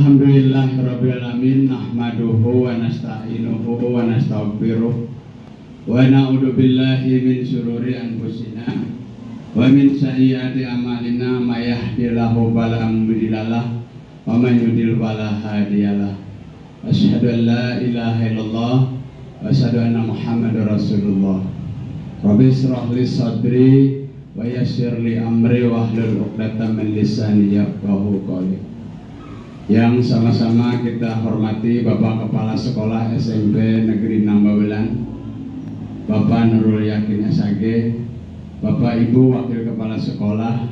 Alhamdulillahirabbil alamin, nahmaduhu wa nasta'inuhu wa nastaghfiruh wa na'udzu billahi min syururi anfusina wa min sayyiati a'malina, may yahdihillahu fala mudhillalah wa man yudhlil fala hadiyalah. Asyhadu an la ilaha illallah wa asyhadu anna Muhammadar Rasulullah. Rabbi shrah li sadri wa yassir li amri wahlul 'uqdatam min lisani yafqahu qawli. Yang sama-sama kita hormati Bapak Kepala Sekolah SMP Negeri Nambabelan, Bapak Nurul Yakin SAG, Bapak Ibu Wakil Kepala Sekolah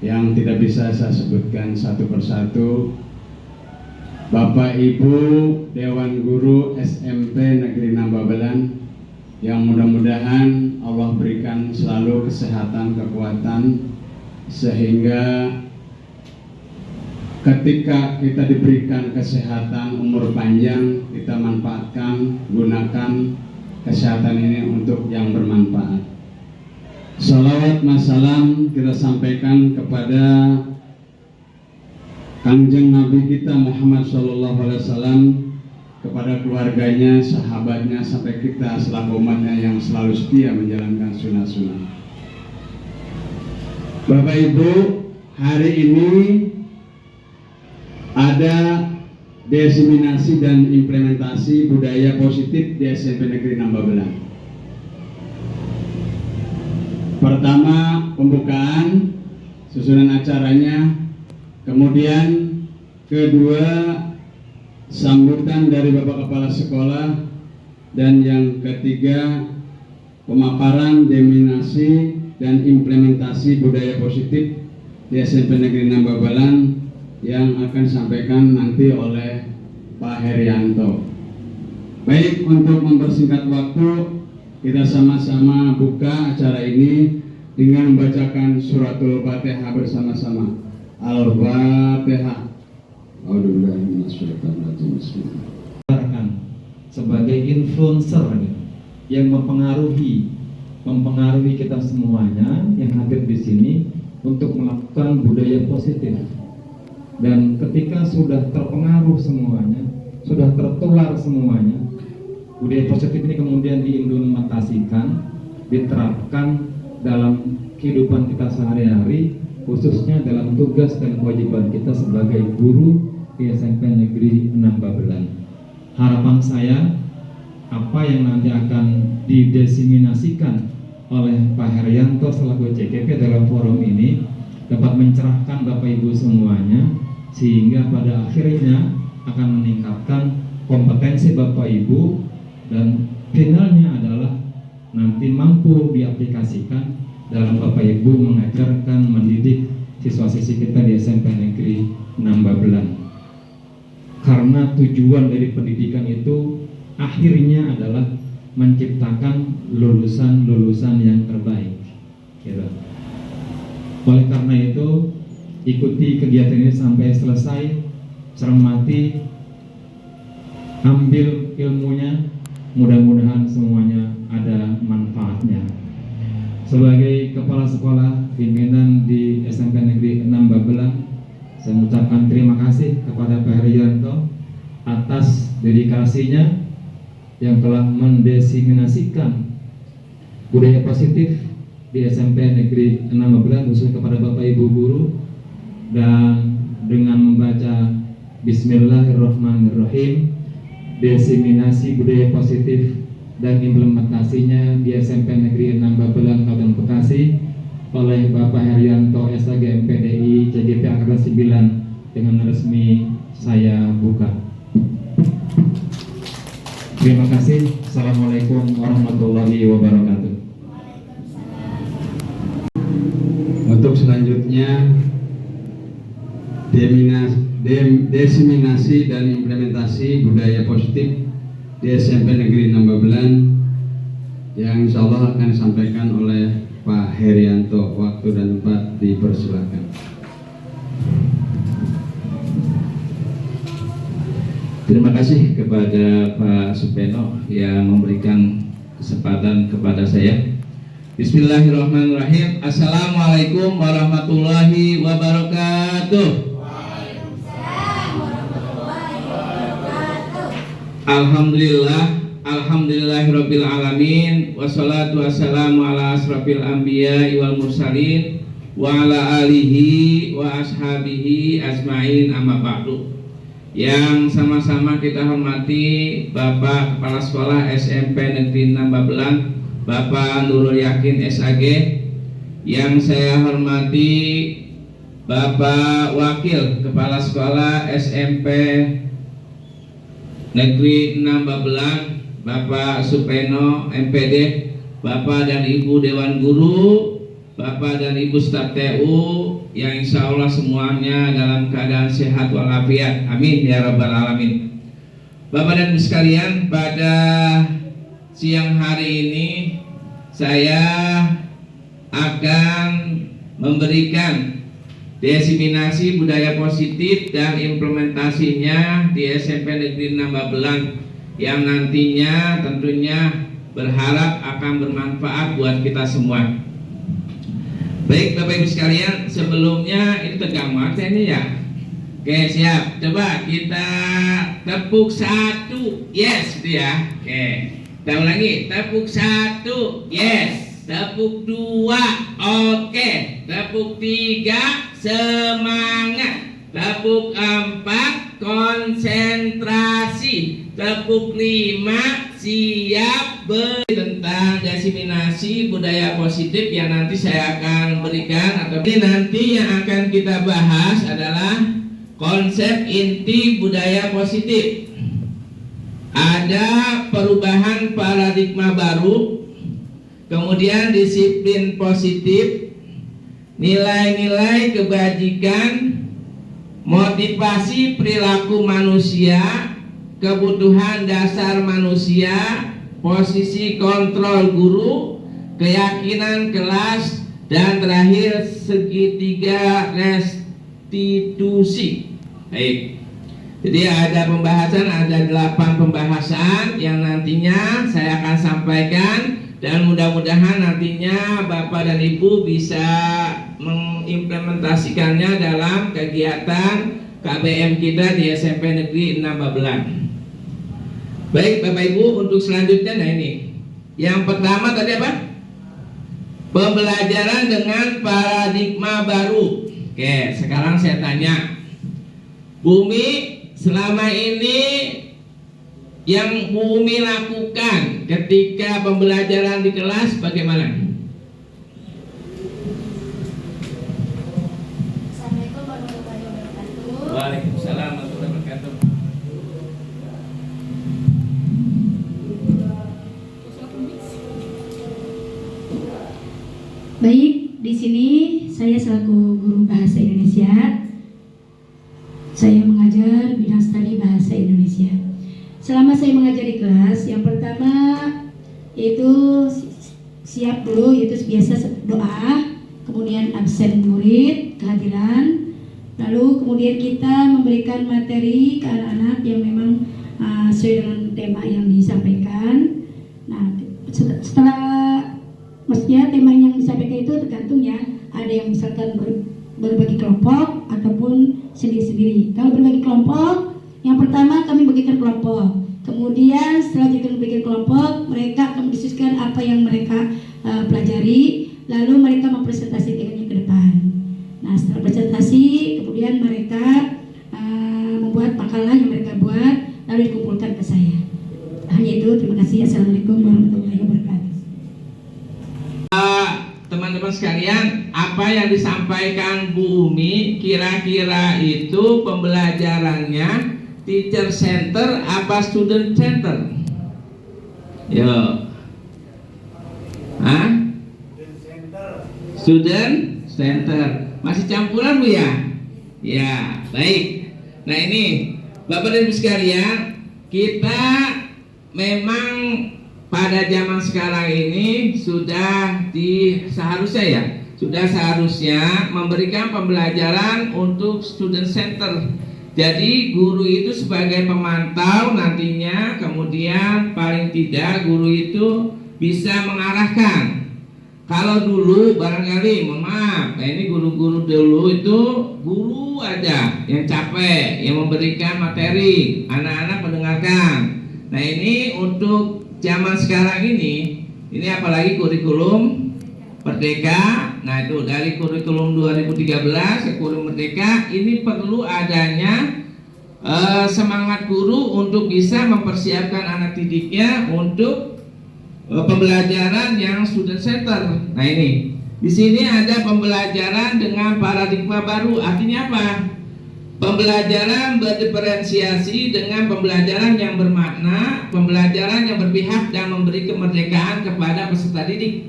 yang tidak bisa saya sebutkan satu persatu, Bapak Ibu Dewan Guru SMP Negeri Nambabelan, yang mudah-mudahan Allah berikan selalu kesehatan, kekuatan, sehingga ketika kita diberikan kesehatan, umur panjang, kita manfaatkan, gunakan kesehatan ini untuk yang bermanfaat. Salawat masalam kita sampaikan kepada Kanjeng Nabi kita Muhammad SAW, kepada keluarganya, sahabatnya, sampai kita selaku umatnya yang selalu setia menjalankan sunnah-sunnah. Bapak Ibu, hari ini ada diseminasi dan implementasi budaya positif di SMP Negeri Nambabelan. Pertama, pembukaan, susunan acaranya. Kemudian kedua, sambutan dari Bapak Kepala Sekolah. Dan yang ketiga, pemaparan, diseminasi dan implementasi budaya positif di SMP Negeri Nambabelan yang akan disampaikan nanti oleh Pak Herianto. Baik, untuk mempersingkat waktu, kita sama-sama buka acara ini dengan membacakan suratul Fatihah bersama-sama. Al-Fatihah. Sebagai influencer yang mempengaruhi kita semuanya yang hadir di sini untuk melakukan budaya positif. Dan ketika sudah terpengaruh semuanya, sudah tertular semuanya, budaya positif ini kemudian diimplementasikan, diterapkan dalam kehidupan kita sehari-hari, khususnya dalam tugas dan kewajiban kita sebagai guru di SMP Negeri Nambabelan. Harapan saya, apa yang nanti akan didiseminasikan oleh Pak Herianto selaku CKP dalam forum ini dapat mencerahkan Bapak Ibu semuanya, sehingga pada akhirnya akan meningkatkan kompetensi Bapak Ibu dan finalnya adalah nanti mampu diaplikasikan dalam Bapak Ibu mengajarkan, mendidik siswa-siswi kita di SMP Negeri Nambabelan. Karena tujuan dari pendidikan itu akhirnya adalah menciptakan lulusan-lulusan yang terbaik. Gitu. Oleh karena itu, ikuti kegiatan ini sampai selesai, cermati, ambil ilmunya, mudah-mudahan semuanya ada manfaatnya. Sebagai Kepala Sekolah Pimpinan di SMP Negeri Nambabelan, saya mengucapkan terima kasih kepada Pak Herianto atas dedikasinya yang telah mendiseminasikan budaya positif di SMP Negeri Nambabelan, khususnya kepada Bapak Ibu guru. Dan dengan membaca Bismillahirrahmanirrahim, diseminasi budaya positif dan implementasinya di SMP Negeri Nambabelan Kabupaten Bekasi oleh Bapak Herianto SAG MPDI CGP Angkatan 9 dengan resmi saya buka. Terima kasih. Assalamualaikum warahmatullahi wabarakatuh. Untuk selanjutnya, diseminasi dan implementasi budaya positif di SMP Negeri Nambabelan yang insya Allah akan disampaikan oleh Pak Herianto. Waktu dan tempat dipersilakan. Terima kasih kepada Pak Supeno yang memberikan kesempatan kepada saya. Bismillahirrahmanirrahim. Assalamualaikum warahmatullahi wabarakatuh. Waalaikumsalam warahmatullahi Alhamdulillahirabbil alamin wassalatu wassalamu ala asrofil anbiya wal mursalin wa ala alihi wa ashabihi ajmain amma ba'du. Yang sama-sama kita hormati Bapak Kepala Sekolah SMP Negeri 6 Babelan, Bapak Nurul Yakin SAG. Yang saya hormati Bapak Wakil Kepala Sekolah SMP Negeri 6 Babelan, Bapak Supeno MPD, Bapak dan Ibu Dewan Guru, Bapak dan Ibu Staf TU, yang insya Allah semuanya dalam keadaan sehat walafiat, amin ya rabbal alamin. Bapak dan Ibu sekalian, pada siang hari ini saya akan memberikan diseminasi budaya positif dan implementasinya di SMP Negeri 6 Babelan, yang nantinya tentunya berharap akan bermanfaat buat kita semua. Baik Bapak Ibu sekalian, sebelumnya ini tegang banget ini ya. Oke, siap. Coba kita tepuk satu, yes gitu ya. Oke, kita ulangi, tepuk satu, yes. Tepuk dua, oke. Tepuk tiga, semangat. Tepuk empat, konsentrasi. Tepuk lima, siap. Tentang diseminasi budaya positif yang nanti saya akan berikan, atau nanti yang akan kita bahas adalah konsep inti budaya positif. Ada perubahan paradigma baru, kemudian disiplin positif, nilai-nilai kebajikan, motivasi perilaku manusia, kebutuhan dasar manusia, posisi kontrol guru, keyakinan kelas, dan terakhir segitiga restitusi. Baik. Jadi ada pembahasan, ada 8 pembahasan yang nantinya saya akan sampaikan, dan mudah-mudahan nantinya Bapak dan Ibu bisa mengimplementasikannya dalam kegiatan KBM kita di SMP Negeri 6 Babelan. Baik Bapak Ibu, untuk selanjutnya, nah ini yang pertama tadi apa? Pembelajaran dengan paradigma baru. Oke, sekarang saya tanya, Bumi selama ini yang Bumi lakukan ketika pembelajaran di kelas bagaimana? Assalamualaikum warahmatullahi wabarakatuh. Waalaikumsalam warahmatullahi wabarakatuh. Baik, di sini saya selaku guru bahasa Indonesia. Saya mengajar bidang studi bahasa Indonesia. Selama saya mengajar di kelas, yang pertama yaitu siap dulu, yaitu biasa doa, kemudian absen murid, kehadiran, lalu kemudian kita memberikan materi ke anak-anak yang memang sesuai dengan tema yang disampaikan. Nah, setelah maksudnya tema yang disampaikan itu tergantung ya, ada yang misalkan berbagi kelompok ataupun sendiri-sendiri. Kalau berbagi kelompok, yang pertama kami bagikan kelompok. Kemudian setelah dibagi kelompok, mereka akan mendiskusikan apa yang mereka pelajari, lalu mereka mempresentasikannya ke depan. Nah, setelah presentasi, kemudian mereka membuat makalah yang mereka buat, lalu dikumpulkan ke saya. Hanya itu, terima kasih. Assalamualaikum warahmatullahi wabarakatuh. Teman-teman sekalian, apa yang disampaikan Bu Umi kira-kira itu pembelajarannya teacher center apa student center? Yo, Student center. Masih campuran Bu ya? Ya, baik. Nah ini Bapak dan Ibu sekalian, kita memang pada zaman sekarang ini sudah seharusnya memberikan pembelajaran untuk student center. Jadi guru itu sebagai pemantau nantinya, kemudian paling tidak guru itu bisa mengarahkan. Kalau dulu barangkali, mohon maaf, ini guru-guru dulu itu guru aja yang capek, yang memberikan materi, anak-anak mendengarkan. Nah ini untuk zaman sekarang ini apalagi kurikulum Merdeka. Nah itu dari kurikulum 2013 ke kurikulum Merdeka, ini perlu adanya semangat guru untuk bisa mempersiapkan anak didiknya untuk pembelajaran yang student center. Nah ini di sini ada pembelajaran dengan paradigma baru. Artinya apa? Pembelajaran berdiferensiasi dengan pembelajaran yang bermakna, pembelajaran yang berpihak dan memberi kemerdekaan kepada peserta didik.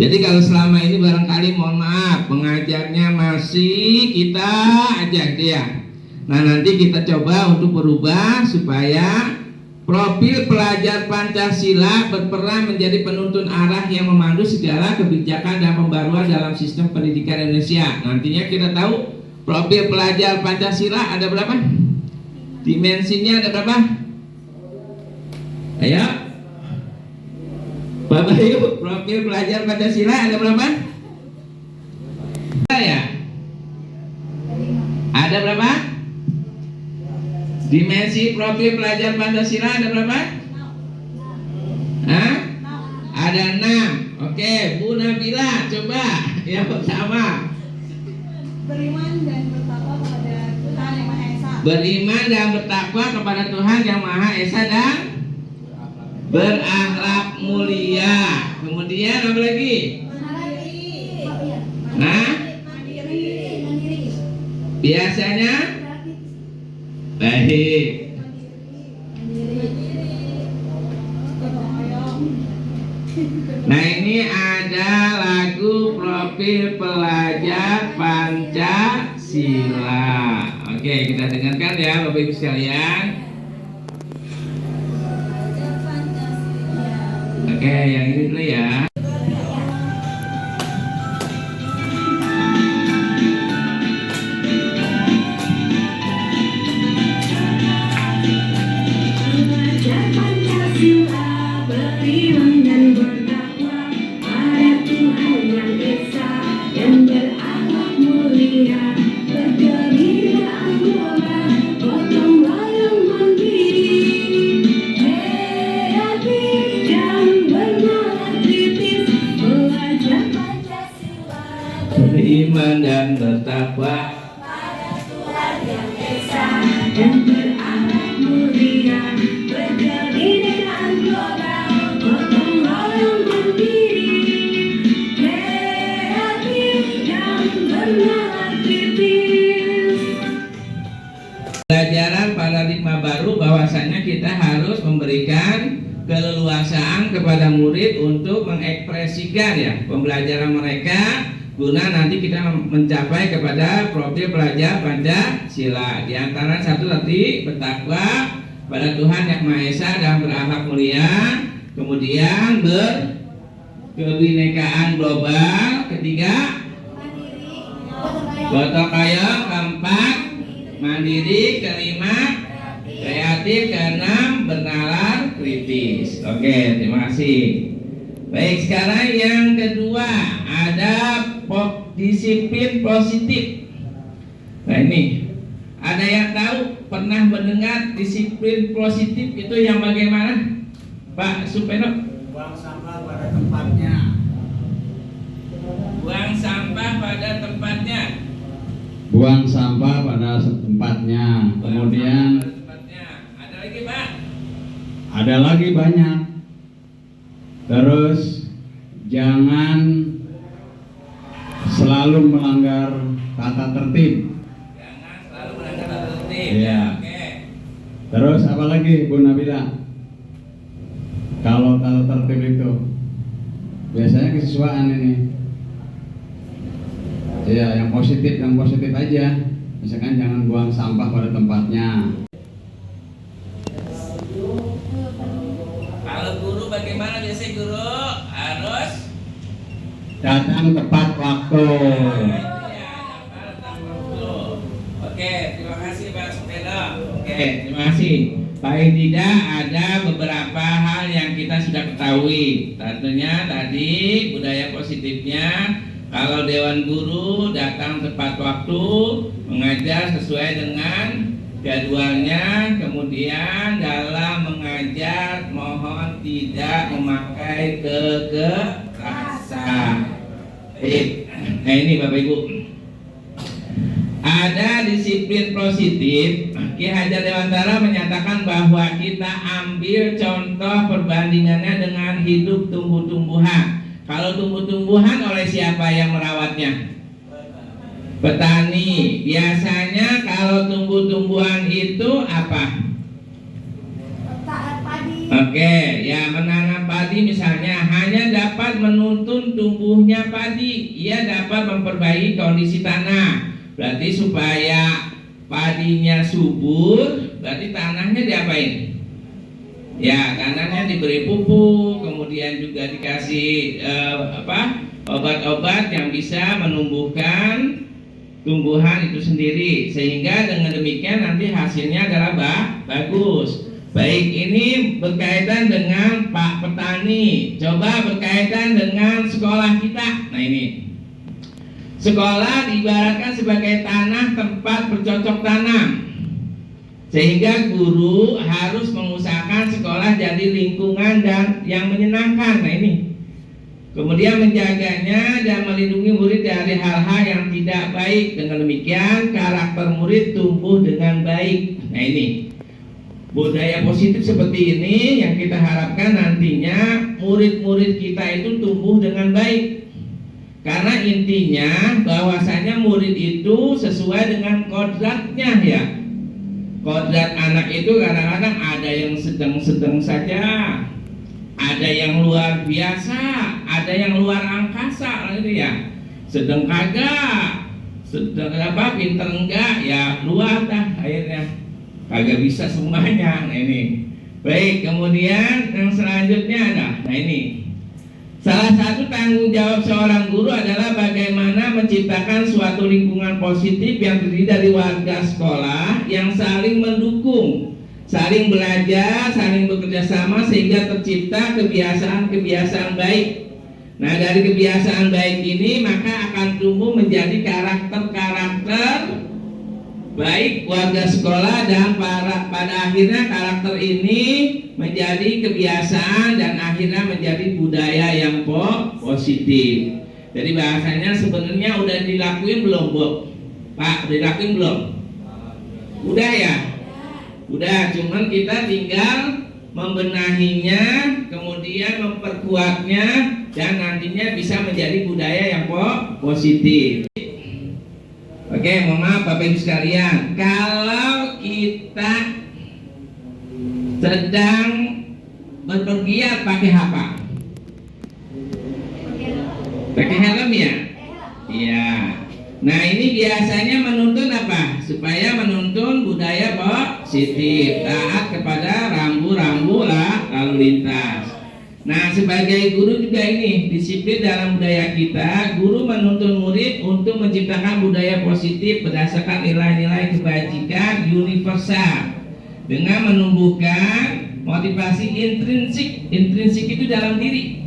Jadi kalau selama ini barangkali mohon maaf pengajarnya masih kita aja dia. Nah nanti kita coba untuk berubah supaya profil pelajar Pancasila berperan menjadi penuntun arah yang memandu segala kebijakan dan pembaruan dalam sistem pendidikan Indonesia. Nantinya kita tahu profil pelajar Pancasila ada berapa? Dimensinya ada berapa? Ayo Bapak Ibu, profil pelajar Pancasila ada berapa? Ya? Ada berapa? Dimensi profil pelajar Pancasila ada berapa? Hah? Ada 6. Oke, Bu Nabila coba yang pertama. Beriman dan bertakwa kepada Tuhan Yang Maha Esa. Beriman dan bertakwa kepada Tuhan Yang Maha Esa dan berakhlak mulia. Kemudian apa lagi? Nah, biasanya baik. Nah ini ada lagu profil pelajar Pancasila. Oke, kita dengarkan ya Bapak Ibu sekalian. Oke, yang ini dulu ya. Beriman dan bertakwa pada Tuhan Yang Esa dan berakhlak mulia, berkebinekaan global, gotong royong mandiri, kreatif dan bernalar kritis. Pelajaran paradigma baru bahwasanya kita harus memberikan keleluasaan kepada murid untuk mengekspresikan ya pembelajaran mereka, guna nanti kita mencapai kepada profil pelajar Pancasila. Di antara satu tadi bertakwa pada Tuhan Yang Maha Esa dan berakhlak mulia, kemudian berkebinekaan global, ketiga gotong royong, keempat mandiri, kelima kreatif, keenam bernalar kritis. Oke, terima kasih. Baik, sekarang yang kedua ada disiplin positif. Nah ini ada yang tahu pernah mendengar disiplin positif itu yang bagaimana, Pak Supeno? Buang sampah pada tempatnya. Buang sampah pada tempatnya. Buang sampah pada tempatnya. Kemudian Buang sampah pada tempatnya. Ada lagi, Pak? ada lagi banyak. Terus jangan selalu melanggar tata tertib. Jangan selalu melanggar tata tertib. Iya. Oke. Terus apa lagi Bu Nabila? Kalau tata tertib itu biasanya kesiswaan ini. Iya, yang positif aja. Misalkan jangan buang sampah pada tempatnya. Kalau guru bagaimana biasanya guru? Harus Datang tepat waktu. Oke, terima kasih Pak Supeno. Oke, terima kasih. Paling tidak ada beberapa hal yang kita sudah ketahui. Tentunya tadi budaya positifnya, kalau Dewan Guru datang tepat waktu, mengajar sesuai dengan jadwalnya, kemudian dalam mengajar mengajar mohon tidak memakai kekerasan. Nah ini Bapak Ibu, ada disiplin positif. Ki Hajar Dewantara menyatakan bahwa kita ambil contoh perbandingannya dengan hidup tumbuh-tumbuhan. Kalau tumbuh-tumbuhan oleh siapa yang merawatnya? Petani. Biasanya kalau tumbuh-tumbuhan itu apa? Padi. Oke, ya menanam padi misalnya hanya dapat menuntun tumbuhnya padi. Ia dapat memperbaiki kondisi tanah. Berarti supaya padinya subur, berarti tanahnya diapain? Ya, tanahnya diberi pupuk, kemudian juga dikasih obat-obat yang bisa menumbuhkan tumbuhan itu sendiri, sehingga dengan demikian nanti hasilnya adalah bagus. Baik, ini berkaitan dengan Pak Petani. Coba berkaitan dengan sekolah kita. Nah ini, sekolah diibaratkan sebagai tanah tempat bercocok tanam, sehingga guru harus mengusahakan sekolah jadi lingkungan dan yang menyenangkan. Nah ini, kemudian menjaganya dan melindungi murid dari hal-hal yang tidak baik. Dengan demikian karakter murid tumbuh dengan baik. Nah ini, budaya positif seperti ini yang kita harapkan nantinya murid-murid kita itu tumbuh dengan baik. Karena intinya bahwasanya murid itu sesuai dengan kodratnya ya. Kodrat anak itu kadang-kadang ada yang sedang-sedang saja, ada yang luar biasa, ada yang luar angkasa gitu ya. Sedang kagak, sedang pinter enggak, ya luar dah akhirnya. Kagak bisa semuanya. Nah ini. Baik, kemudian yang selanjutnya ada. Nah ini, salah satu tanggung jawab seorang guru adalah bagaimana menciptakan suatu lingkungan positif yang terdiri dari warga sekolah yang saling mendukung, saling belajar, saling bekerja sama sehingga tercipta kebiasaan-kebiasaan baik. Nah dari kebiasaan baik ini maka akan tumbuh menjadi karakter-karakter baik warga sekolah, dan pada akhirnya karakter ini menjadi kebiasaan dan akhirnya menjadi budaya yang positif. Jadi bahasanya sebenarnya udah dilakuin belum Bu? Pak, udah dilakuin belum? Udah ya? Udah, cuman kita tinggal membenahinya, kemudian memperkuatnya, dan nantinya bisa menjadi budaya yang positif. Oke, mohon maaf Bapak Ibu sekalian, kalau kita sedang berpergian pakai apa? Pakai helm ya? Iya. Nah ini biasanya menuntun apa? Supaya menuntun budaya positif, taat kepada rambu-rambu lalu lintas. Nah sebagai guru juga ini disiplin dalam budaya kita. Guru menuntun murid untuk menciptakan budaya positif berdasarkan nilai-nilai kebajikan universal dengan menumbuhkan motivasi intrinsik. Intrinsik itu dalam diri.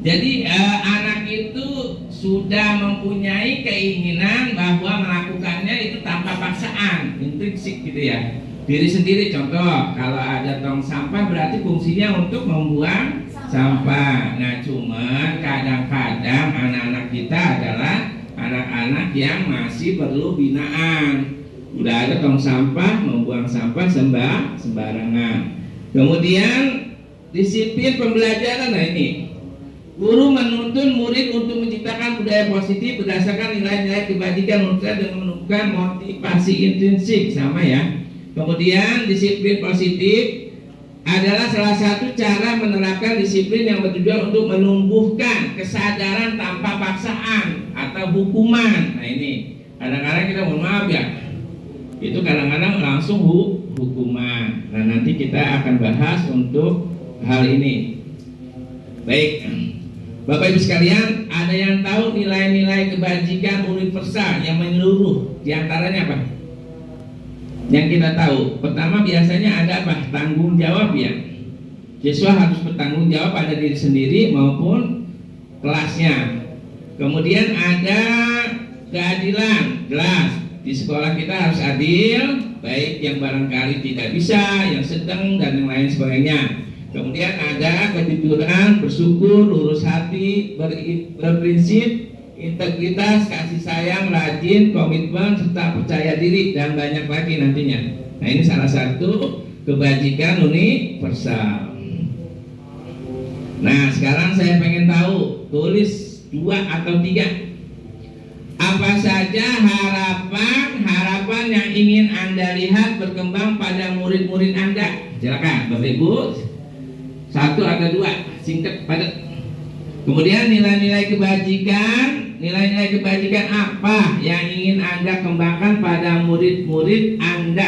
Jadi anak itu sudah mempunyai keinginan bahwa melakukannya itu tanpa paksaan, intrinsik gitu ya. Diri sendiri, contoh kalau ada tong sampah berarti fungsinya untuk membuang sampah. Nah cuman kadang-kadang anak-anak kita adalah anak-anak yang masih perlu binaan. Udah ada tong sampah, membuang sampah sembarangan. Kemudian disiplin pembelajaran. Nah ini, guru menuntun murid untuk menciptakan budaya positif berdasarkan nilai-nilai kebajikan dan menumbuhkan motivasi intrinsik, sama ya. Kemudian disiplin positif adalah salah satu cara menerapkan disiplin yang bertujuan untuk menumbuhkan kesadaran tanpa paksaan atau hukuman. Nah ini kadang-kadang kita mohon maaf ya, itu kadang-kadang langsung hukuman. Nah nanti kita akan bahas untuk hal ini. Baik, Bapak Ibu sekalian, ada yang tahu nilai-nilai kebajikan universal yang menyeluruh? Di antaranya apa? Yang kita tahu, pertama biasanya ada apa? Tanggung jawab ya. Siswa harus bertanggung jawab pada diri sendiri maupun kelasnya. Kemudian ada keadilan, jelas di sekolah kita harus adil, baik yang barangkali tidak bisa, yang sedang, dan yang lain sebagainya. Kemudian ada kejujuran, bersyukur, lurus hati, berprinsip, integritas, kasih sayang, rajin, komitmen, serta percaya diri, dan banyak lagi nantinya. Nah, ini salah satu kebajikan universal. Nah, sekarang saya pengen tahu, tulis 2 atau 3. Apa saja harapan yang ingin Anda lihat berkembang pada murid-murid Anda? Silakan, Bapak Ibu. 1 atau 2, singkat, padat. Kemudian nilai-nilai kebajikan apa yang ingin Anda kembangkan pada murid-murid Anda?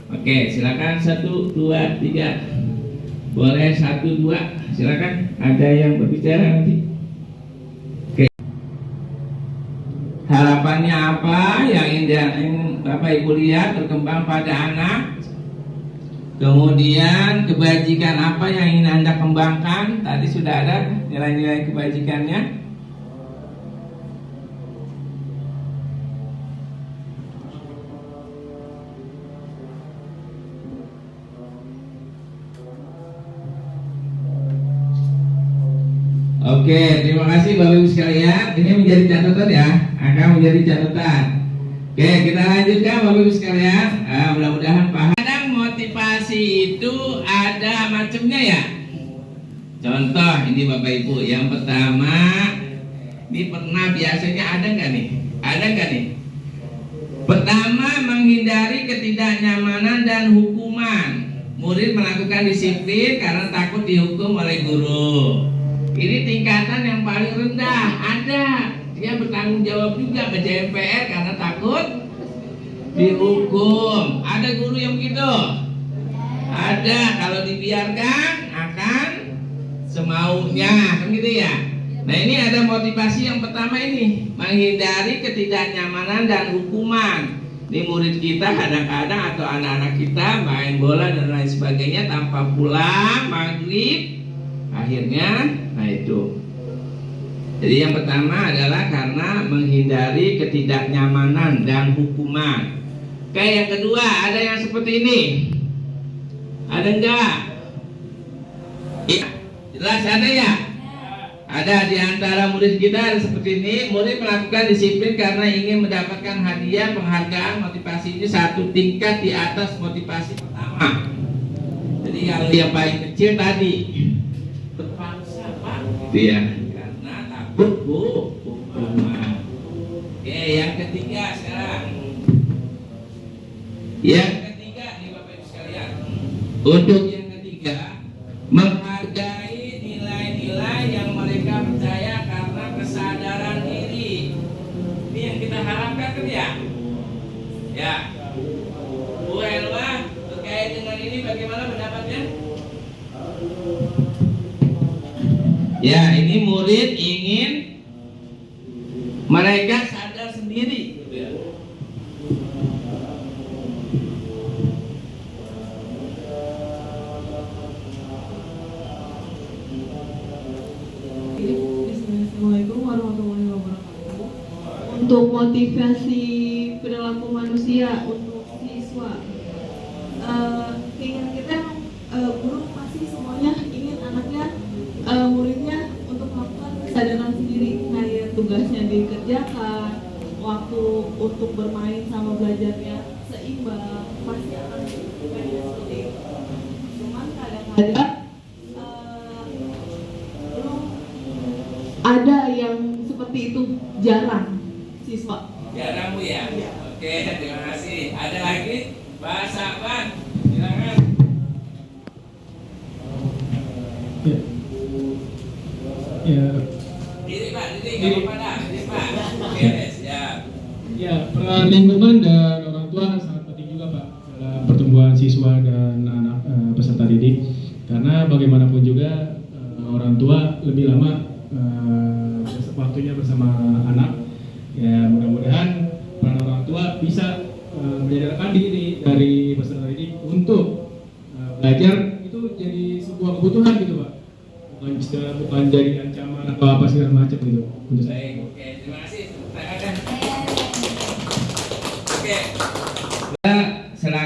Oke, silakan 1, 2, 3. Boleh 1, 2. Silakan. Ada yang berbicara nanti. Harapannya apa yang ingin Bapak Ibu lihat berkembang pada anak? Kemudian kebajikan apa yang ingin Anda kembangkan? Tadi sudah ada nilai-nilai kebajikannya. Oke, terima kasih Bapak Ibu sekalian. Ini menjadi catatan ya, akan menjadi catatan. Oke, kita lanjutkan Bapak Ibu sekalian. Mudah-mudahan paham. Kadang motivasi itu ada macamnya ya. Contoh ini Bapak Ibu, yang pertama, ini pernah biasanya ada nggak nih? Ada nggak nih? Pertama, menghindari ketidaknyamanan dan hukuman. Murid melakukan disiplin karena takut dihukum oleh guru. Ini tingkatan yang paling rendah. Ada, dia bertanggung jawab juga ke JMPR karena takut dihukum. Ada guru yang begitu? Ada. Kalau dibiarkan akan semaunya, kan gitu ya. Nah, ini ada motivasi yang pertama ini, menghindari ketidaknyamanan dan hukuman. Ini murid kita kadang-kadang atau anak-anak kita main bola dan lain sebagainya tanpa pulang maghrib. Akhirnya, nah itu. Jadi yang pertama adalah karena menghindari ketidaknyamanan dan hukuman. Oke, yang kedua ada yang seperti ini. Ada enggak? Ya, jelas ada ya? Ada di antara murid kita ada seperti ini. Murid melakukan disiplin karena ingin mendapatkan hadiah, penghargaan, motivasi ini 1 tingkat di atas motivasi pertama. Jadi kalau yang paling kecil tadi terpaksa Pak, ya, karena takut hukuman. Oke, yang ketiga sekarang. Yang ketiga nih Bapak Ibu sekalian. Untuk yang ketiga, menghargai nilai-nilai yang mereka percaya karena kesadaran diri. Ini yang kita harapkan kan ya? Ya. Bu Elwa, terkait dengan ini bagaimana pendapatnya? Ya, ini murid ingin mereka sadar sendiri. Assalamualaikum warahmatullahi wabarakatuh. Untuk motivasi perilaku manusia untuk siswa, keinginan kita guru pasti semuanya ingin anaknya, muridnya untuk melakukan kesadaran sendiri, kayak tugasnya dikerjakan, waktu untuk bermain sama belajarnya seimbang, pasti akan pengen seperti itu. Cuman kadang-kadang belum ada yang seperti itu, jarang siswa. Jarang Bu ya? Oke, terima kasih. Ada lagi? Bahasa apa? Silakan. Ya. Diri Pak, diri nggak apa-apa dah. Diri Pak. Beres, ya. Ya, peran lingkungan dan orang tua sangat penting juga Pak dalam pertumbuhan siswa dan anak peserta didik. Karena bagaimanapun juga orang tua lebih lama waktunya bersama anak. Ya, mudah-mudahan peran orang tua bisa menyadarkan diri dari peserta didik untuk belajar itu jadi sebuah kebutuhan gitu Pak. Bukan jadi ancaman atau apa segala macam gitu. Baik, oke, terima kasih. Oke.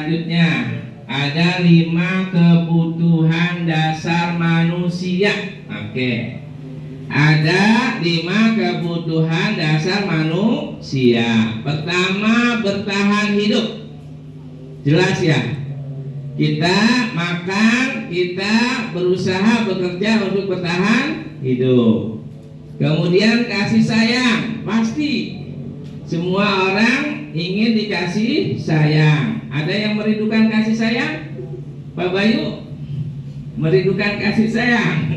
selanjutnya ada 5 kebutuhan dasar manusia. Oke. Ada 5 kebutuhan dasar manusia. Pertama, bertahan hidup. Jelas ya? Kita makan, kita berusaha bekerja untuk bertahan hidup. Kemudian kasih sayang, pasti semua orang ingin dikasih sayang. Ada yang merindukan kasih sayang? Pak Bayu merindukan kasih sayang.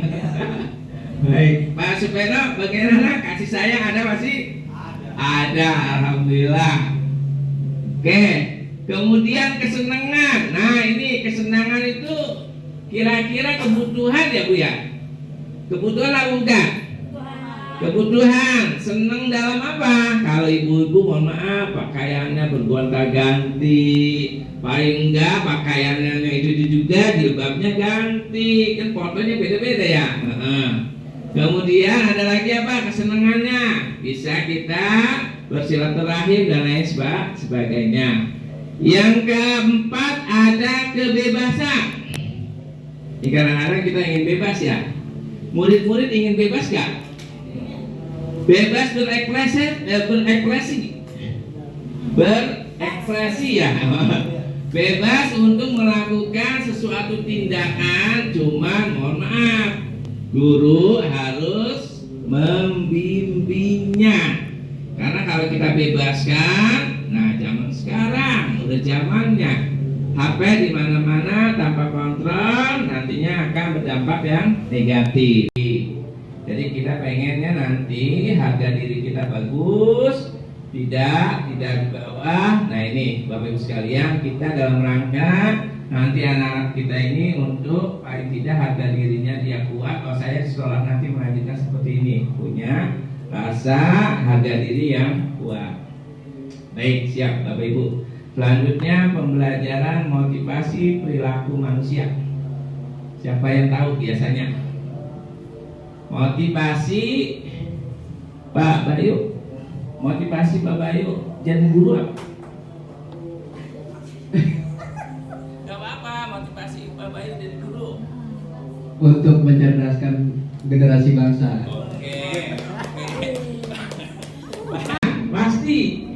Baik, Pak Supeno, bagaimana kasih sayang ada masih? Ada, alhamdulillah. Oke, kemudian kesenangan. Nah, ini kesenangan itu kira-kira kebutuhan ya Bu ya? Kebutuhan apa bukan? Kebutuhan. Seneng dalam apa? Kalau ibu-ibu mohon maaf, pakaiannya bergonta-ganti. Paling enggak pakaiannya itu juga, jilbabnya ganti. Kan fotonya beda-beda ya. Kemudian ada lagi apa kesenangannya? Bisa kita bersilaturahim dan lain sebagainya. Yang keempat ada kebebasan. Ini kadang-kadang kita ingin bebas ya. Murid-murid ingin bebas gak? Bebas berekspresi ya. Bebas untuk melakukan sesuatu tindakan, cuman mohon maaf, guru harus membimbingnya. Karena kalau kita bebaskan, nah zaman sekarang udah zamannya HP di mana-mana tanpa kontrol, nantinya akan berdampak yang negatif. Jadi kita pengennya nanti harga diri kita bagus, tidak di bawah. Nah ini Bapak Ibu sekalian, kita dalam rangka nanti anak-anak kita ini untuk paling tidak harga dirinya dia kuat. Kalau saya di sekolah nanti melanjutkan seperti ini, punya rasa harga diri yang kuat. Baik, siap Bapak Ibu. Selanjutnya pembelajaran motivasi perilaku manusia. Siapa yang tahu biasanya? Motivasi Pak Bayu. Motivasi Pak Bayu jadi guru apa? Gak apa-apa, motivasi Pak Bayu jadi guru untuk mencerdaskan generasi bangsa. Oke. Pasti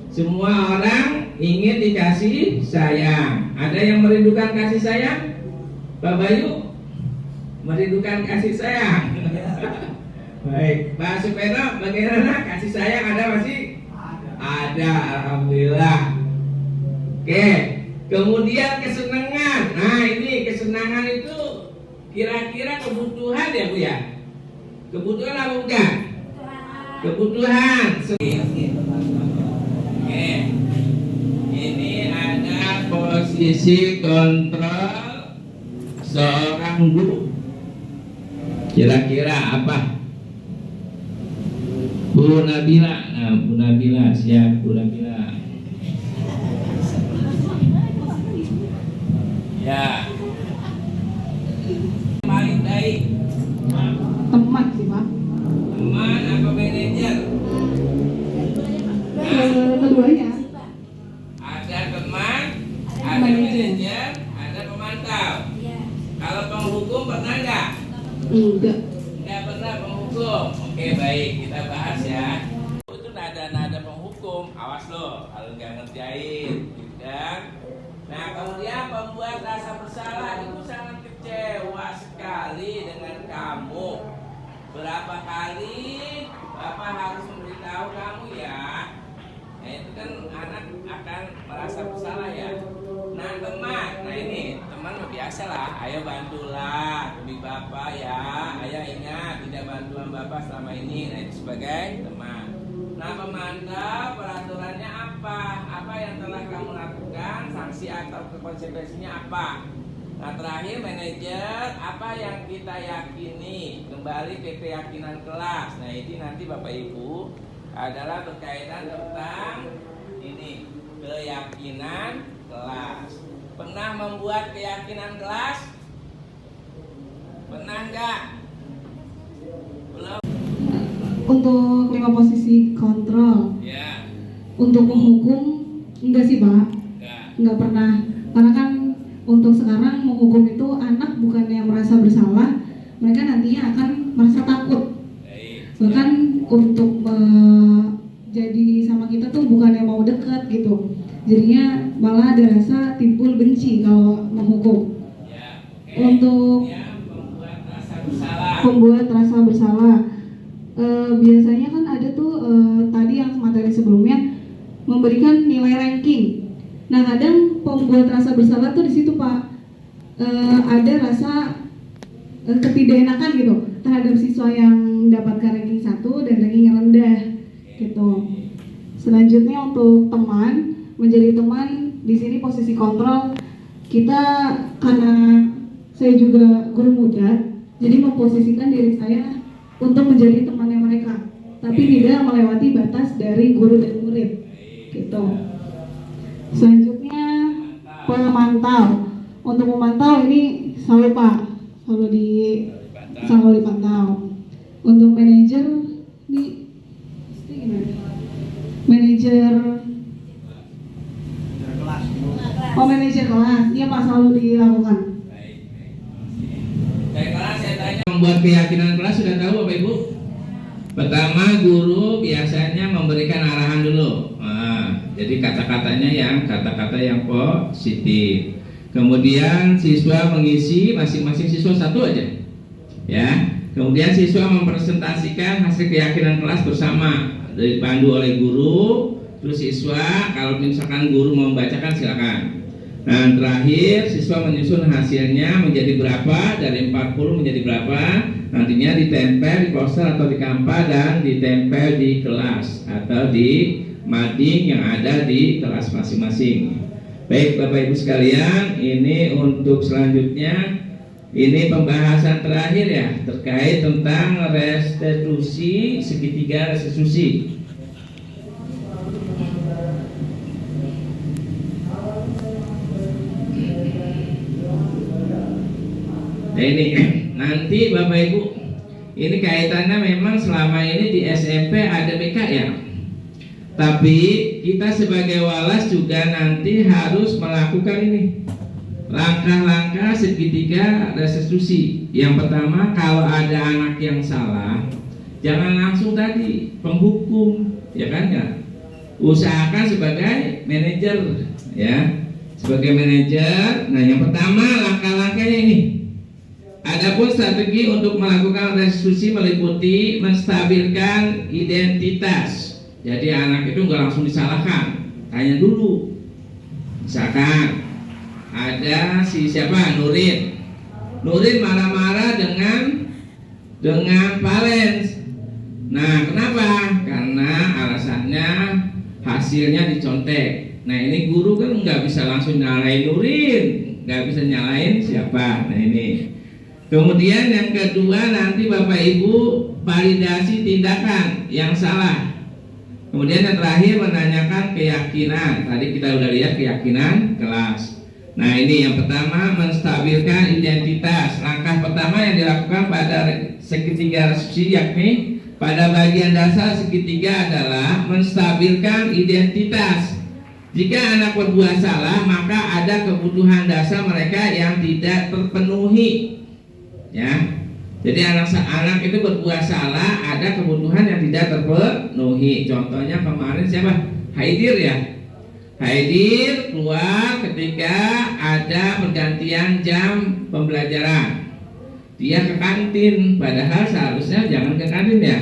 semua orang ingin dikasih sayang. Ada yang merindukan kasih sayang? Pak Bayu merindukan kasih sayang. Baik, Pak Supeno, bagaimana kasih sayang ada masih? Ada, alhamdulillah. Oke, kemudian kesenangan. Nah ini kesenangan itu kira-kira kebutuhan ya Bu ya? Kebutuhan apa bukan? Kebutuhan. Oke, ini ada posisi kontrol seorang guru. Kira-kira apa? Bu Nabila, nah Bu Nabila, siap Bu Nabila. Ya. Paling baik. Teman sih Pak. Teman apa manajer? Keduanya. Ada teman, ada manajer, ada pemantau. Kalau penghukum pernah nggak? Enggak. Nggak pernah penghukum. Oke baik, kita bahas ya. Itu nada penghukum, awas lo kalau nggak ngerjain, gitu kan? Nah kemudian pembuat rasa bersalah itu sangat kecewa sekali dengan kamu. Berapa kali Bapak harus memberitahu kamu ya? Nah itu kan anak akan merasa bersalah ya. Nah teman, nah ini teman biasa lah. Ayo bantulah demi Bapak ya. Ayo ingat tidak bantuan Bapak selama ini. Nah itu sebagai teman. Nah pemantau peraturannya apa? Apa yang telah kamu lakukan? Sanksi atau konsekuensinya apa? Nah terakhir manajer, apa yang kita yakini? Kembali ke keyakinan kelas. Nah ini nanti Bapak Ibu adalah berkaitan tentang ini keyakinan kelas. Pernah membuat keyakinan kelas? Pernah enggak? Belum? Untuk 5 posisi kontrol. Ya. Untuk menghukum enggak sih Pak? Enggak. Enggak pernah. Karena kan untuk sekarang menghukum itu anak bukannya merasa bersalah, mereka nantinya akan merasa takut. Bahkan untuk jadi sama kita tuh bukannya mau dekat gitu, jadinya malah ada rasa timbul benci kalau menghukum. Untuk pembuat rasa bersalah, biasanya kan ada tuh tadi yang materi sebelumnya memberikan nilai ranking. Nah kadang pembuat rasa bersalah tuh di situ Pak, ada rasa ketidakenakan gitu terhadap siswa yang mendapatkan ranking 1 dan ranking yang rendah gitu. Selanjutnya untuk teman, menjadi teman di sini posisi kontrol kita, karena saya juga guru muda, jadi memposisikan diri saya untuk menjadi temannya mereka, tapi tidak melewati batas dari guru dan murid gitu. Selanjutnya pemantau. Untuk memantau ini selalu Pak, selalu dipantau. Untuk manajer ini gimana? Manajer kelas, iya Pak, selalu dilakukan. Kelas saya tanya, membuat keyakinan kelas sudah tahu Bapak Ibu? Pertama, guru biasanya memberikan arahan dulu. Jadi kata-katanya yang kata-kata yang positif. Kemudian siswa mengisi, masing-masing siswa satu aja, ya. Kemudian siswa mempresentasikan hasil keyakinan kelas bersama, dipandu oleh guru. Terus siswa, kalau misalkan guru membacakan silakan. Nah terakhir siswa menyusun hasilnya menjadi berapa, dari 40 menjadi berapa, nantinya ditempel di poster atau di kampa dan ditempel di kelas atau di mading yang ada di kelas masing-masing. Baik Bapak Ibu sekalian, ini untuk selanjutnya, ini pembahasan terakhir ya terkait tentang restitusi, segitiga restitusi. Nah ini nanti Bapak Ibu, ini kaitannya memang selama ini di SMP ada BK ya, tapi kita sebagai walas juga nanti harus melakukan ini langkah-langkah segitiga restitusi. Yang pertama, kalau ada anak yang salah, jangan langsung tadi penghukum, ya kan ya. Usahakan sebagai manajer, ya, sebagai manajer. Nah yang pertama langkah-langkahnya ini. Adapun strategi untuk melakukan restitusi meliputi menstabilkan identitas. Jadi anak itu nggak langsung disalahkan, tanya dulu. Misalkan ada si siapa, Nurin marah-marah dengan Valens. Nah kenapa? Karena alasannya hasilnya dicontek. Nah ini guru kan nggak bisa langsung nyalain Nurin, nggak bisa nyalain siapa. Nah ini. Kemudian yang kedua, nanti Bapak Ibu validasi tindakan yang salah. Kemudian yang terakhir menanyakan keyakinan. Tadi kita udah lihat keyakinan kelas. Nah ini yang pertama, menstabilkan identitas. Langkah pertama yang dilakukan pada segitiga restitusi, yakni pada bagian dasar segitiga adalah menstabilkan identitas. Jika anak berbuat salah, maka ada kebutuhan dasar mereka yang tidak terpenuhi. Ya, jadi anak itu berbuat salah, ada kebutuhan yang tidak terpenuhi. Contohnya kemarin siapa? Haidir ya. Haidir keluar ketika ada pergantian jam pembelajaran. Dia ke kantin, padahal seharusnya jangan ke kantin ya.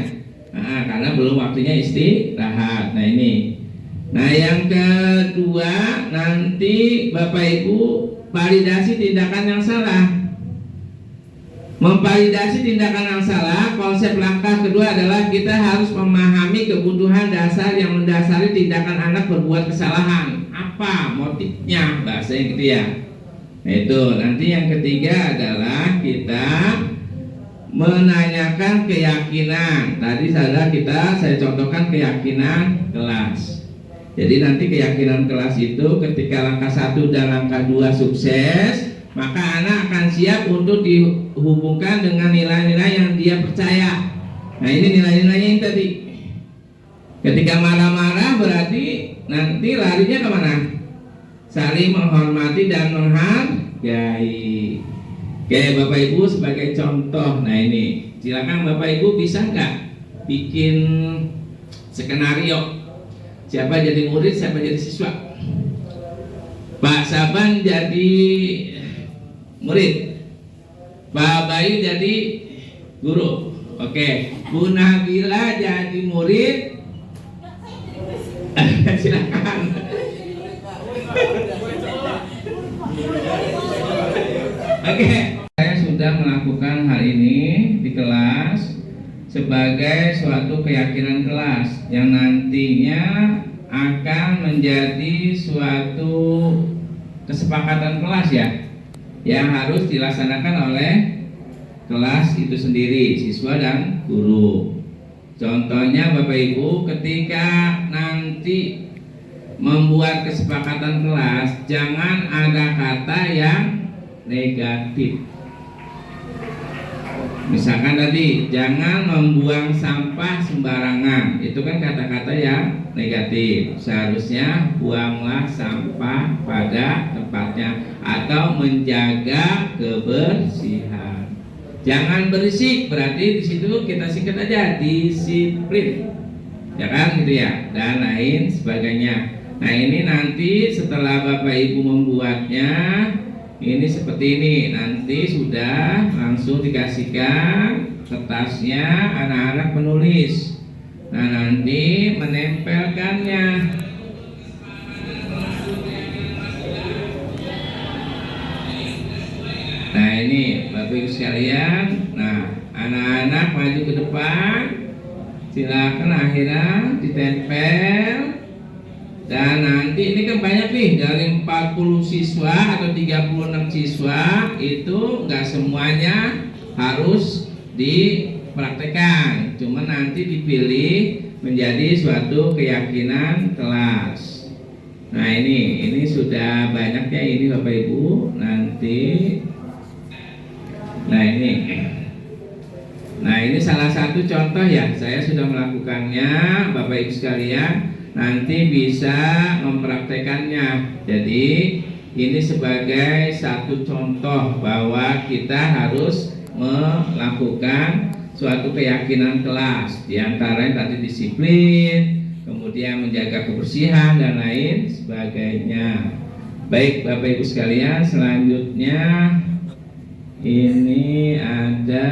Nah, karena belum waktunya istirahat. Nah ini. Nah yang kedua, nanti Bapak Ibu validasi tindakan yang salah. Memvalidasi tindakan yang salah, konsep langkah kedua adalah kita harus memahami kebutuhan dasar yang mendasari tindakan anak berbuat kesalahan. Apa motifnya, bahasanya gitu ya. Nah itu, nanti yang ketiga adalah kita menanyakan keyakinan. Tadi saya contohkan keyakinan kelas. Jadi nanti keyakinan kelas itu ketika langkah 1 dan langkah 2 sukses, maka anak akan siap untuk dihubungkan dengan nilai-nilai yang dia percaya. Nah ini nilai-nilainya yang tadi. Ketika marah-marah berarti nanti larinya kemana? saling menghormati dan menghargai. Oke, Bapak Ibu sebagai contoh. Nah ini, silakan Bapak Ibu bisa nggak bikin skenario? Siapa jadi murid, siapa jadi siswa? Pak Saban jadi murid, Pak Bayu jadi guru. Oke, Bu Nabila jadi murid. Silakan. Oke, saya sudah melakukan hal ini di kelas sebagai suatu keyakinan kelas yang nantinya akan menjadi suatu kesepakatan kelas ya, yang harus dilaksanakan oleh kelas itu sendiri, siswa dan guru. Contohnya Bapak Ibu, ketika nanti membuat kesepakatan kelas, jangan ada kata yang negatif. Misalkan tadi, jangan membuang sampah sembarangan. Itu kan kata-kata yang negatif. Seharusnya buanglah sampah pada tempatnya atau menjaga kebersihan. Jangan berisik, berarti di situ kita singkat aja disiplin. Ya kan gitu ya, dan lain sebagainya. Nah, ini nanti setelah Bapak Ibu membuatnya ini seperti ini, nanti sudah langsung dikasihkan kertasnya anak-anak penulis. Nah, nanti menempelkannya. Nah, ini Bapak Ibu sekalian. Nah, anak-anak maju ke depan. Silakan akhirnya ditempel. Dan nanti ini kan banyak nih, dari 40 siswa atau 36 siswa itu nggak semuanya harus dipraktekkan, cuma nanti dipilih menjadi suatu keyakinan kelas. Nah ini sudah banyaknya ini Bapak Ibu nanti. Nah ini salah satu contoh ya, saya sudah melakukannya Bapak Ibu sekalian. Nanti bisa mempraktekannya. Jadi ini sebagai satu contoh bahwa kita harus melakukan suatu keyakinan kelas. Di antaranya tadi disiplin, kemudian menjaga kebersihan dan lain sebagainya. Baik Bapak Ibu sekalian, selanjutnya ini ada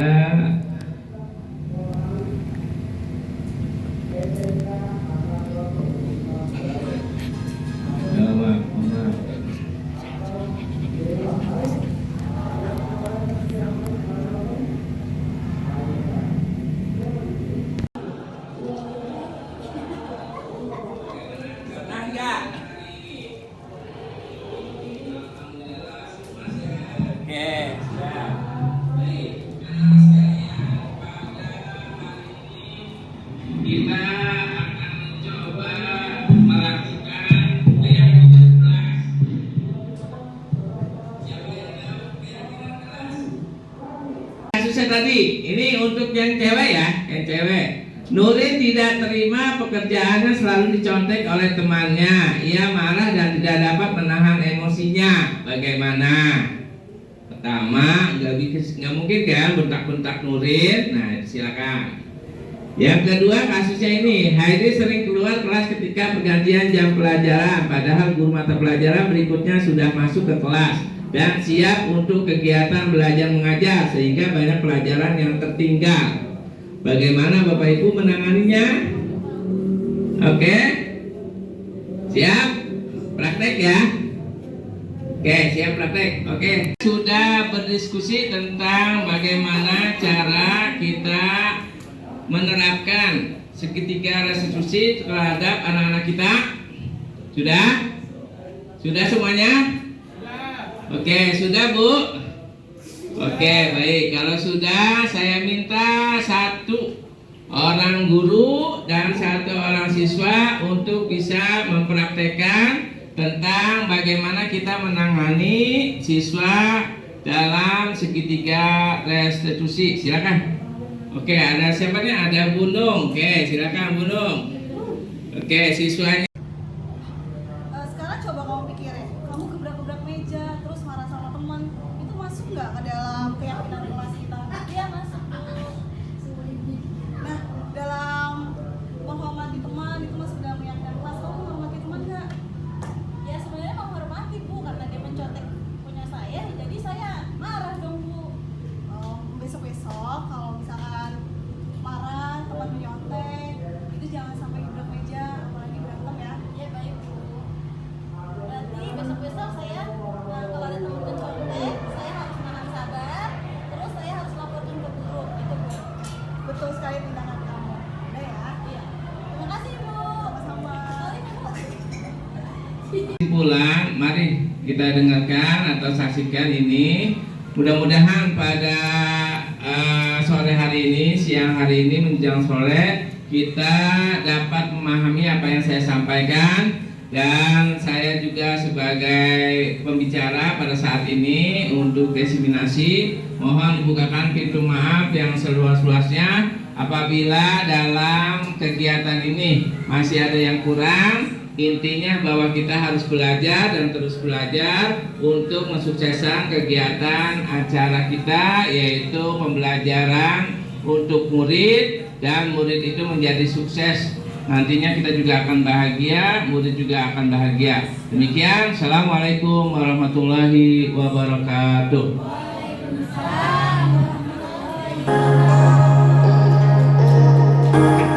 tadi, ini untuk yang cewek ya, yang cewek. Nurin tidak terima pekerjaannya selalu dicontek oleh temannya. Ia marah dan tidak dapat menahan emosinya. Bagaimana? Pertama, nggak mungkin kan bentak-bentak Nurin. Nah, silakan. Yang kedua, kasusnya ini, Hairi sering keluar kelas ketika pergantian jam pelajaran, padahal guru mata pelajaran berikutnya sudah masuk ke kelas dan siap untuk kegiatan belajar mengajar, sehingga banyak pelajaran yang tertinggal. Bagaimana Bapak Ibu menanganinya? Oke, siap? Praktek ya? Oke, siap praktek. Oke, sudah berdiskusi tentang bagaimana cara kita menerapkan segitiga restitusi terhadap anak-anak kita. Sudah? Sudah semuanya? Oke, sudah Bu? Oke, baik. Kalau sudah, saya minta satu orang guru dan satu orang siswa untuk bisa mempraktekkan tentang bagaimana kita menangani siswa dalam segitiga restitusi. Silakan. Oke, ada siapa nih? Ada Bu Nung. Oke, silakan Bu Nung. Oke, siswanya. Sekarang coba kamu pikirin, kamu nggak ke dalam keyakinan kelas kita? Iya masuk. Nah, dalam menghormati teman itu masuk dalam keyakinan kelas. Kamu menghormati teman nggak? Ya sebenarnya menghormati Bu, karena dia mencontek punya saya, jadi saya marah dong Bu. Besok-besok kalau misalkan marah teman menyontek itu jangan sampai gebrak meja, apalagi berantem ya. Ya baik Bu. Berarti besok-besok saya kalau ada teman mencontek, saya harus menahan sabar, terus saya harus laporkan ke guru, gitu Bu. Betul sekali tindakan kamu. Udah ya? Iya. Terima kasih Bu. Sama-sama. Mari Bu. Kesimpulan, mari kita dengarkan atau saksikan ini. Mudah-mudahan pada sore hari ini, siang hari ini menjelang sore, kita dapat memahami apa yang saya sampaikan. Dan saya juga sebagai pembicara pada saat ini untuk diseminasi, mohon dibukakan pintu maaf yang seluas-luasnya apabila dalam kegiatan ini masih ada yang kurang. Intinya bahwa kita harus belajar dan terus belajar untuk mensukseskan kegiatan acara kita, yaitu pembelajaran untuk murid, dan murid itu menjadi sukses. Nantinya kita juga akan bahagia, murid juga akan bahagia. Demikian, Assalamualaikum warahmatullahi wabarakatuh.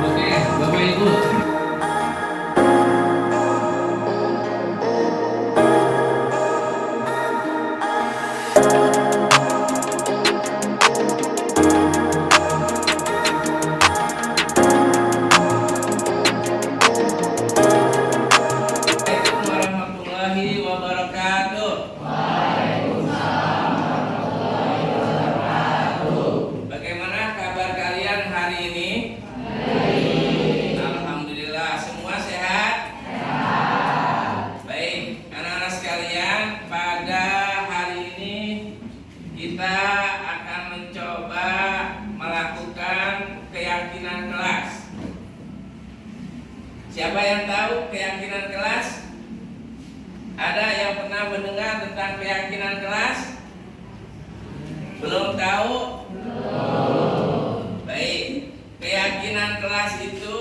Oke, Bapak Ibu. Assalamualaikum warahmatullahi wabarakatuh. Bagaimana kabar kalian hari ini? Alhamdulillah, semua sehat? Baik, anak-anak sekalian, pada hari ini kita akan mencoba melakukan keyakinan kelas. Siapa yang tahu keyakinan kelas? Ada yang pernah mendengar tentang keyakinan kelas? Belum tahu? Belum. Baik, keyakinan kelas itu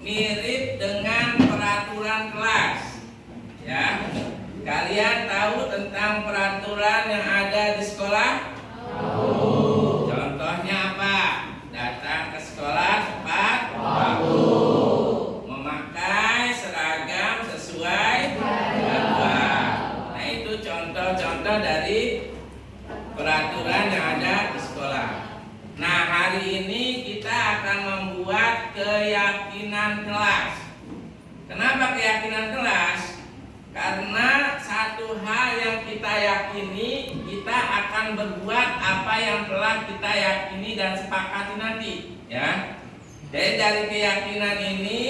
mirip dengan peraturan kelas. Ya, kalian tahu tentang peraturan yang ada di sekolah? Tahu. Contohnya apa? Datang ke sekolah tepat waktu. Memakai seragam sesuai jadwal. Nah, itu contoh-contoh dari peraturan yang ada di sekolah. Nah, hari ini kita akan membuat keyakinan kelas. Kenapa keyakinan kelas? Karena satu hal yang kita yakini, kita akan berbuat apa yang telah kita yakini dan sepakati nanti, ya. Jadi dari keyakinan ini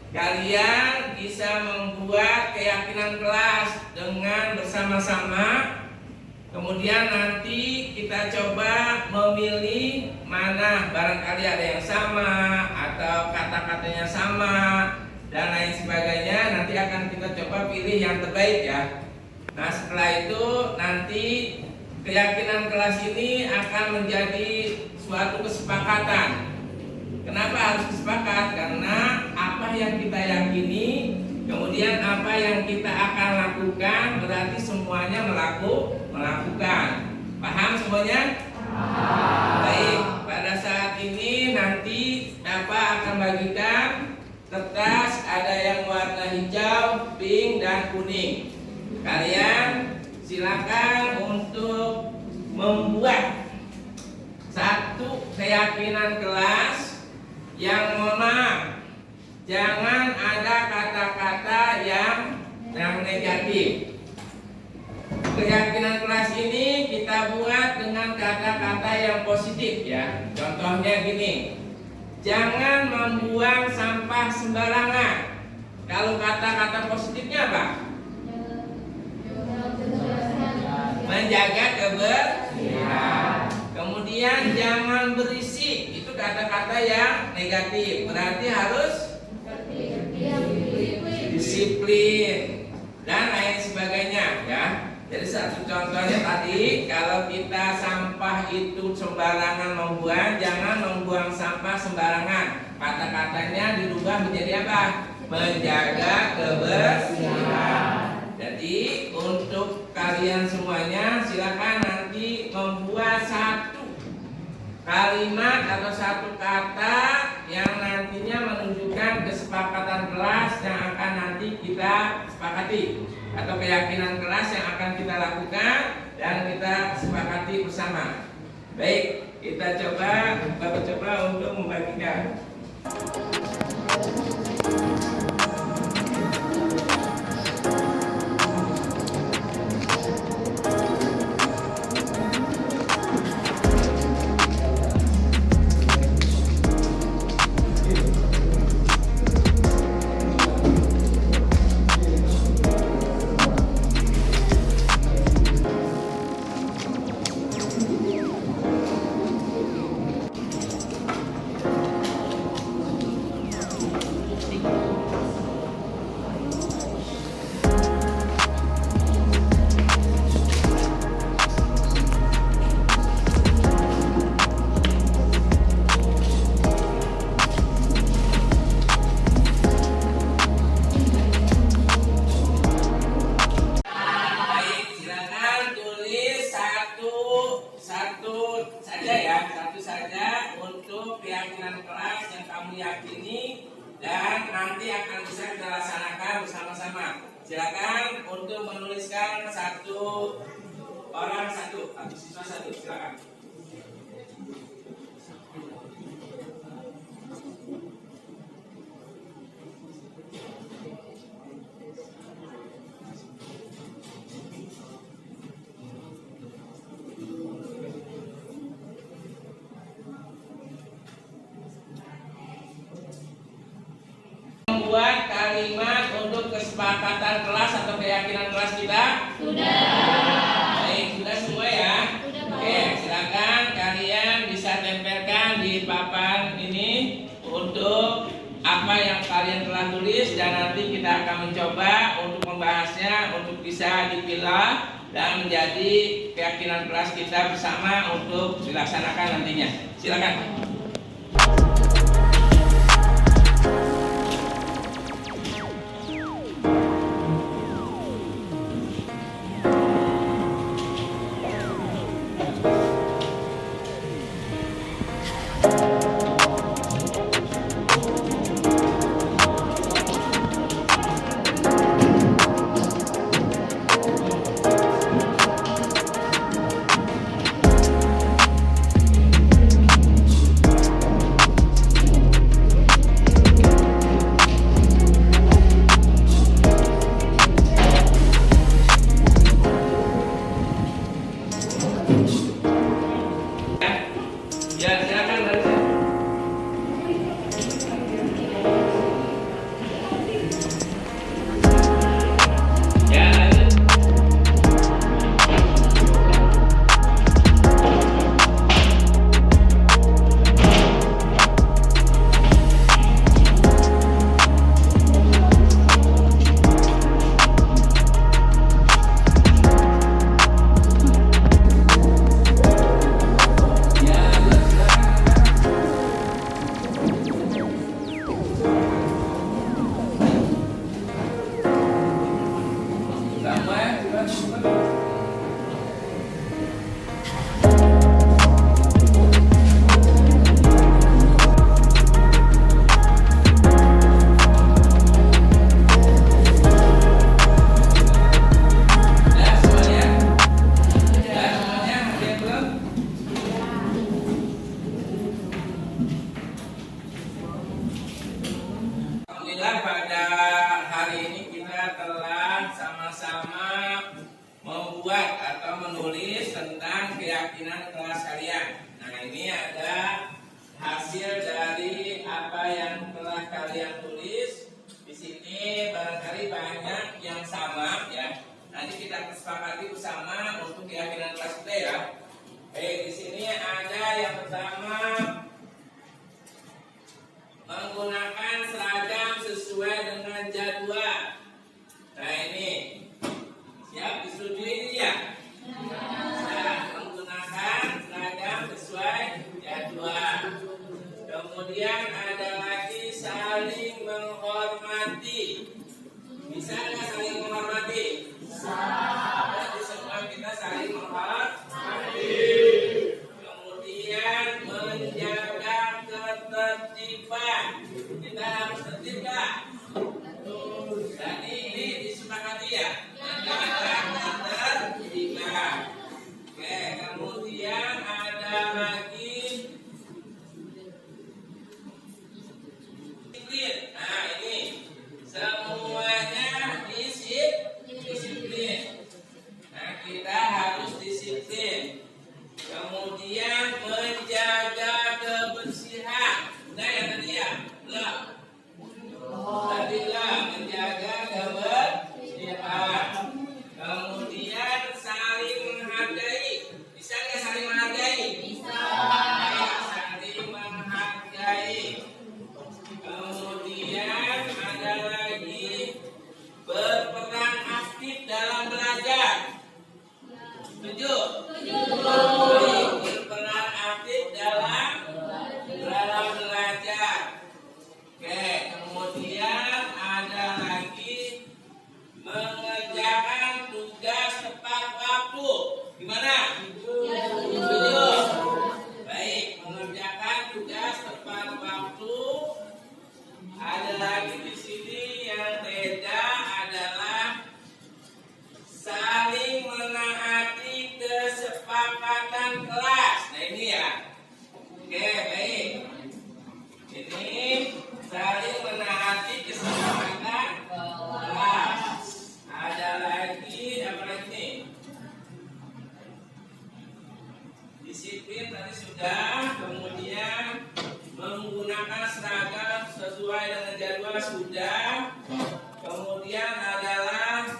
kalian bisa membuat keyakinan kelas dengan bersama-sama. Kemudian nanti kita coba memilih mana, barangkali ada yang sama atau kata-katanya sama dan lain sebagainya. Nanti akan kita coba pilih yang terbaik, ya. Nah, setelah itu nanti keyakinan kelas ini akan menjadi suatu kesepakatan. Kenapa harus sepakat? Karena apa yang kita yakini, kemudian apa yang kita akan lakukan, berarti semuanya melakukan. Paham semuanya? Baik, pada saat ini nanti Bapak akan bagikan kertas, ada yang warna hijau, pink, dan kuning. Kalian silakan untuk membuat satu keyakinan kelas. Yang mohon maaf, jangan ada kata-kata yang negatif. Keyakinan kelas ini kita buat dengan kata-kata yang positif, ya. Contohnya gini, jangan membuang sampah sembarangan. Kalau kata-kata positifnya apa? Menjaga kebersihan. Kemudian jangan berisik, itu kata-kata yang negatif, berarti harus disiplin dan lain sebagainya, ya. Jadi satu contohnya tadi, kalau kita sampah itu sembarangan membuang, jangan membuang sampah sembarangan. Kata-katanya dirubah menjadi apa? Menjaga kebersihan. Jadi untuk kalian semuanya silakan nanti membuat satu kalimat atau satu kata yang nantinya menunjukkan kesepakatan kelas yang akan nanti kita sepakati, atau keyakinan kelas yang akan kita lakukan dan kita sepakati bersama. Baik, kita coba untuk membagikan. Keyakinan kelas yang kamu yakini dan nanti akan bisa kita laksanakan bersama-sama. Silakan untuk menuliskan satu orang satu siswa satu, silakan. Membuat kalimat untuk kesepakatan kelas atau keyakinan kelas kita? Sudah. Baik, sudah semua ya? Sudah, Pak. Oke, silakan kalian bisa tempelkan di papan ini untuk apa yang kalian telah tulis, dan nanti kita akan mencoba untuk membahasnya untuk bisa dipilah dan menjadi keyakinan kelas kita bersama untuk dilaksanakan nantinya. Silakan. membuat atau menulis tentang keyakinan kelas kalian. Nah, ini ada hasil dari apa yang telah kalian tulis. Di sini barangkali banyak yang sama ya. Nanti kita kesepakati bersama untuk keyakinan kelas kita ya. Di sini ada yang pertama, menggunakan seragam sesuai dengan jadwal. Nah, ini siap disetujui ini ya. mengerjakan tugas tepat waktu. Gimana? Setuju. Baik, mengerjakan tugas tepat waktu. Ada lagi di sini yang beda adalah saling menaati kesepakatan kelas. Nah ini ya. Oke, baik. Ini saling menaati kesepakatan kelas. Ada lagi apa lagi? Disiplin tadi sudah, kemudian menggunakan seragam sesuai dengan jadwal sudah. Kemudian adalah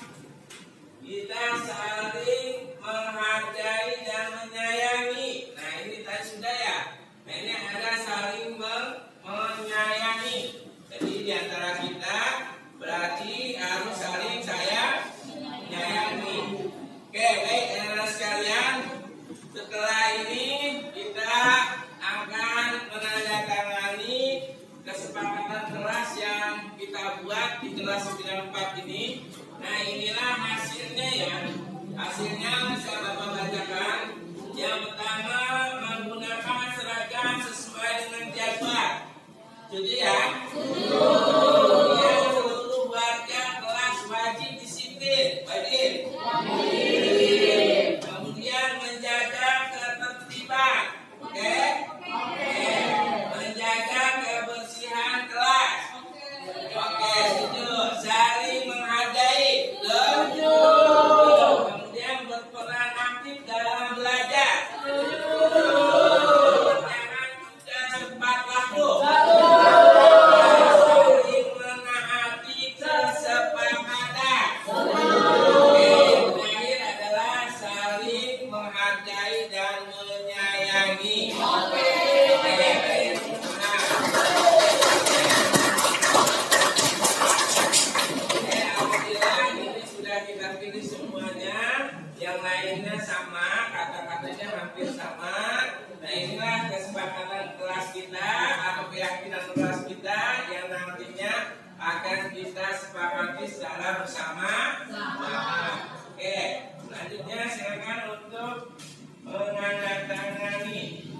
kita saling menghargai dan menyayangi. Nah ini tadi sudah ya. Nah ini ada saling menyayangi. Jadi diantara kita berarti harus saling menyayangi. Oke, baik anak-anak sekalian. Setelah ini kita akan menandatangani kesepakatan kelas yang kita buat di kelas 94 ini. Nah inilah hasilnya ya. Hasilnya saya Bapak bacakan. Yang pertama, menggunakan seragam sesuai dengan jadwal. Setuju ya? Kemudian seluruh warga kelas wajib disiplin. Wajib. Kemudian menjaga ketertiban. Oke? Menjaga kebersihan kelas. Oke, setuju. Saling menghargai. Setuju. Kemudian berperan aktif dalam belajar. Setuju. Jangan juga tepat waktu. Saling menaati kesepakatan. Oke, terakhir adalah saling menghargai dan menyayangi. Oke. Alhamdulillah ini sudah kita pilih semuanya. Yang lainnya sama, kata-katanya hampir sama. Nah inilah kesepakatan kelas kita atau keyakinan kelas kita yang nantinya akan kita sepakati secara bersama. Oke, selanjutnya silakan untuk menandatangani.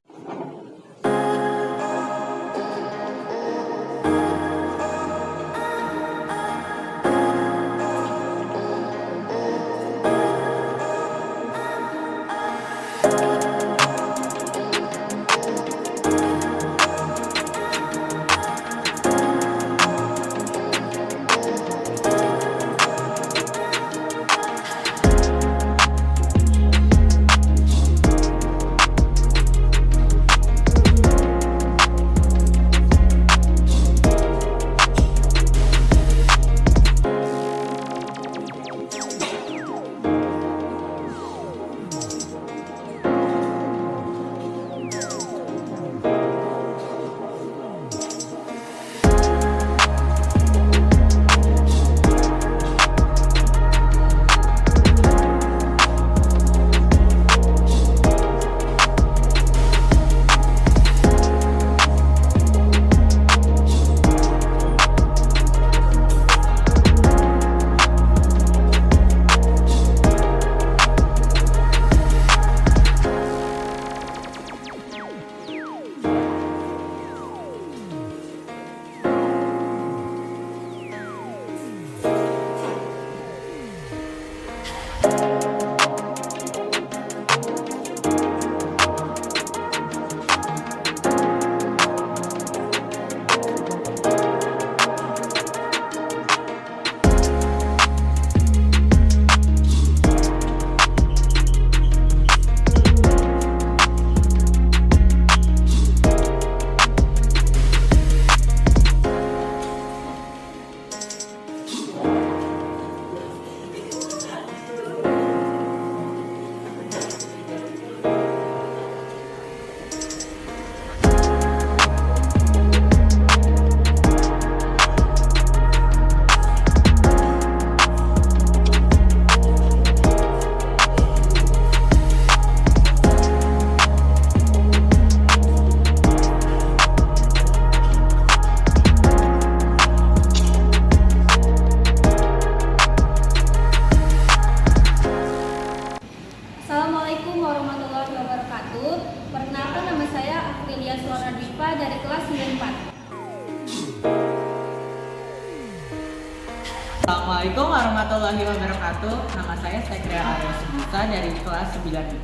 Assalamualaikum warahmatullahi wabarakatuh. Nama saya Sekrea Arya Subusa dari kelas 94.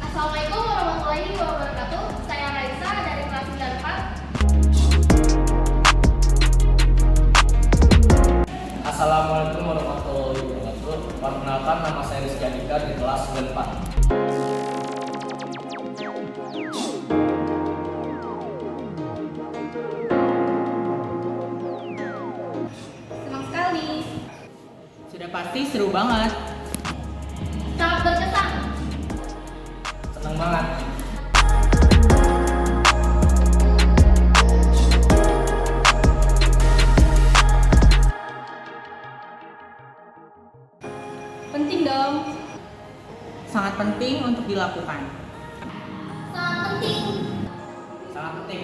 Assalamualaikum warahmatullahi wabarakatuh. Saya Raisa dari kelas 94. Assalamualaikum warahmatullahi wabarakatuh. Perkenalkan, nama saya Rizky Andika di kelas 94. Senang sekali. Sudah pasti seru banget. Sangat berkesan. Senang banget. Penting dong. Sangat penting untuk dilakukan. Sangat penting. Sangat penting.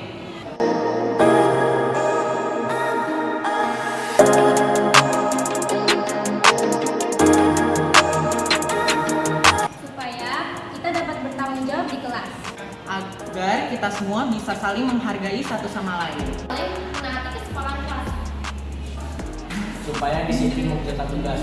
Supaya kita dapat bertanggung jawab di kelas. Agar kita semua bisa saling menghargai satu sama lain. Saling menaati kesepakatan kelas. Supaya disiplin mengerjakan tugas.